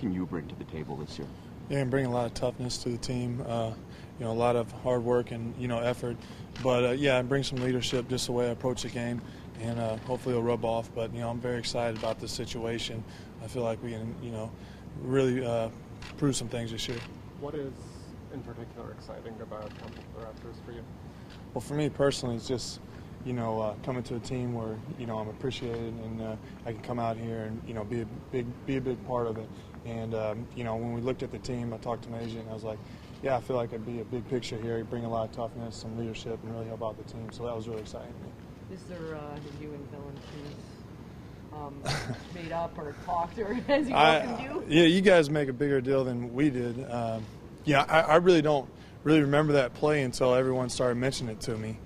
can you bring to the table this year? Yeah, and bring a lot of toughness to the team. A lot of hard work and effort. But yeah, and bring some leadership, just the way I approach the game, and hopefully it'll rub off. But I'm very excited about this situation. I feel like we can really prove some things this year. What is in particular exciting about coming to the Raptors for you? Well, for me personally, it's just coming to a team where I'm appreciated and I can come out here and be a big part of it. And when we looked at the team, I talked to my agent and I was like, yeah, I feel like I'd be a big picture here, bring a lot of toughness, some leadership, and really help out the team. So that was really exciting to me. Is there you and Valentine's made up or talked, or has he welcomed you? Yeah, you guys make a bigger deal than we did. I really don't remember that play until everyone started mentioning it to me.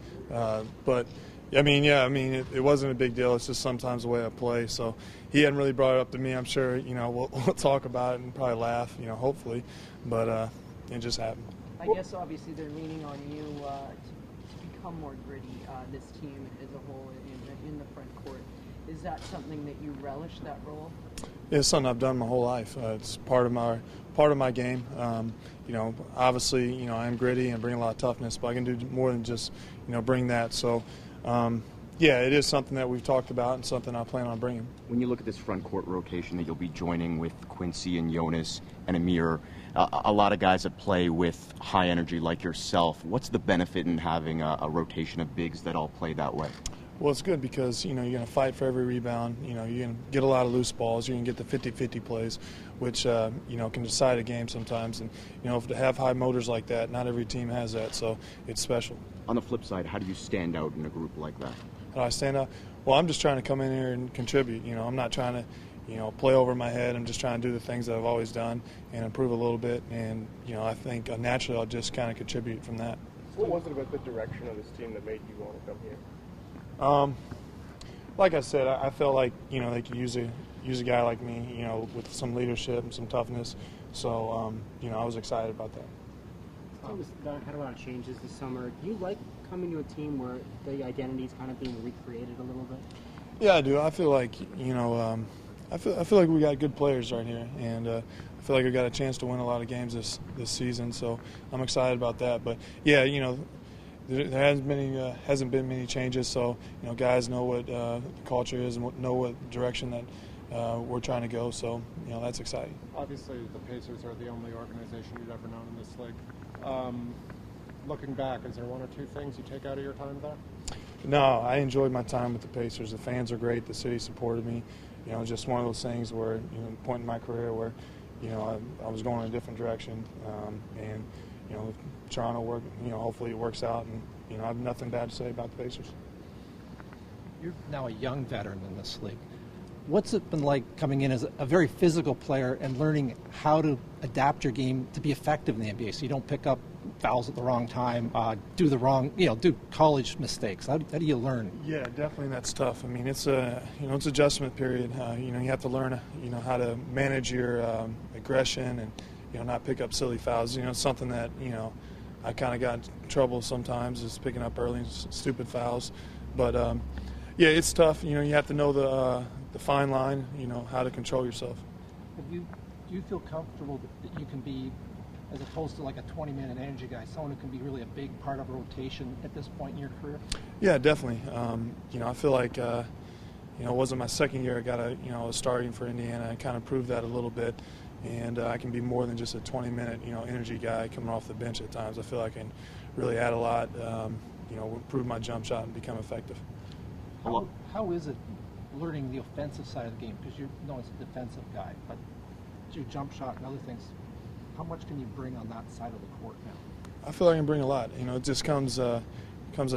But it wasn't a big deal. It's just sometimes the way I play. So he hadn't really brought it up to me. I'm sure we'll talk about it and probably laugh. Hopefully, but it just happened. I guess obviously they're leaning on you to become more gritty. This team as a whole in the front court. Is that something that you relish, that role? Yeah, it's something I've done my whole life. It's part of my game. Obviously, I am gritty and bring a lot of toughness, but I can do more than just bring that. So. Yeah, it is something that we've talked about and something I plan on bringing. When you look at this front court rotation that you'll be joining with Quincy and Jonas and Amir, a lot of guys that play with high energy like yourself, what's the benefit in having a rotation of bigs that all play that way? Well, it's good because, you're going to fight for every rebound. You're going to get a lot of loose balls. You're going to get the 50-50 plays, which, can decide a game sometimes. And, to have high motors like that, not every team has that, so it's special. On the flip side, how do you stand out in a group like that? How do I stand out? Well, I'm just trying to come in here and contribute. I'm not trying to, play over my head. I'm just trying to do the things that I've always done and improve a little bit. And, I think naturally I'll just kind of contribute from that. What was it about the direction of this team that made you want to come here? Like I said, I felt like they could use a guy like me, with some leadership and some toughness. So I was excited about that. Had a lot of changes this summer. Do you like coming to a team where the identity is kind of being recreated a little bit? Yeah, I do. I feel like I feel like we got good players right here, and I feel like we got a chance to win a lot of games this season. So I'm excited about that. But yeah, there hasn't been many changes, so guys know what the culture is and know what direction that we're trying to go. So that's exciting. Obviously, the Pacers are the only organization you've ever known in this league. Looking back, is there one or two things you take out of your time there? No, I enjoyed my time with the Pacers. The fans are great. The city supported me. Just one of those things where point in my career where I was going in a different direction, and Toronto work. Hopefully it works out, and I have nothing bad to say about the Pacers. You're now a young veteran in this league. What's it been like coming in as a very physical player and learning how to adapt your game to be effective in the NBA, so you don't pick up fouls at the wrong time, do college mistakes? How do you learn? Yeah, definitely, that's tough. I mean, it's it's adjustment period. You have to learn how to manage your aggression and not pick up silly fouls. Something that I kind of got in trouble sometimes is picking up early stupid fouls. But yeah, it's tough. You have to know the fine line. How to control yourself. Do you feel comfortable that you can be, as opposed to like a 20-minute energy guy, someone who can be really a big part of a rotation at this point in your career? Yeah, definitely. I feel like it wasn't my second year. I got I was starting for Indiana. I kind of proved that a little bit. And I can be more than just a 20-minute, energy guy coming off the bench at times. I feel I can really add a lot, improve my jump shot and become effective. How is it learning the offensive side of the game? Because you're known as a defensive guy, but your jump shot and other things, how much can you bring on that side of the court now? I feel I can bring a lot. It just comes a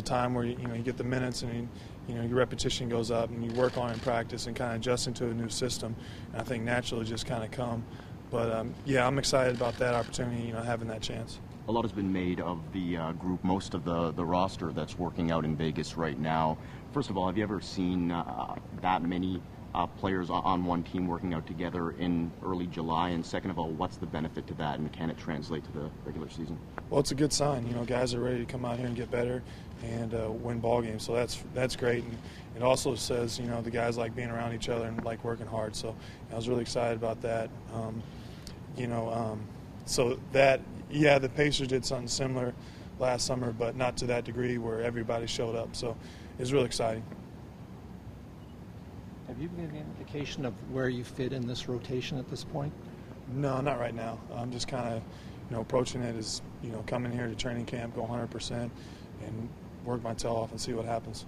time where you get the minutes and your repetition goes up and you work on it in practice and kind of adjust into a new system. And I think naturally just kind of come. But yeah, I'm excited about that opportunity, having that chance. A lot has been made of the group, most of the roster that's working out in Vegas right now. First of all, have you ever seen that many players on one team working out together in early July? And second of all, what's the benefit to that, and can it translate to the regular season? Well, it's a good sign. Guys are ready to come out here and get better and win ball games. So that's great. And it also says, the guys like being around each other and like working hard. So I was really excited about that. So that, yeah, the Pacers did something similar last summer, but not to that degree where everybody showed up. So it was really exciting. Have you given any indication of where you fit in this rotation at this point? No, not right now. I'm just kind of, approaching it as, coming here to training camp, go 100%, and work my tail off and see what happens.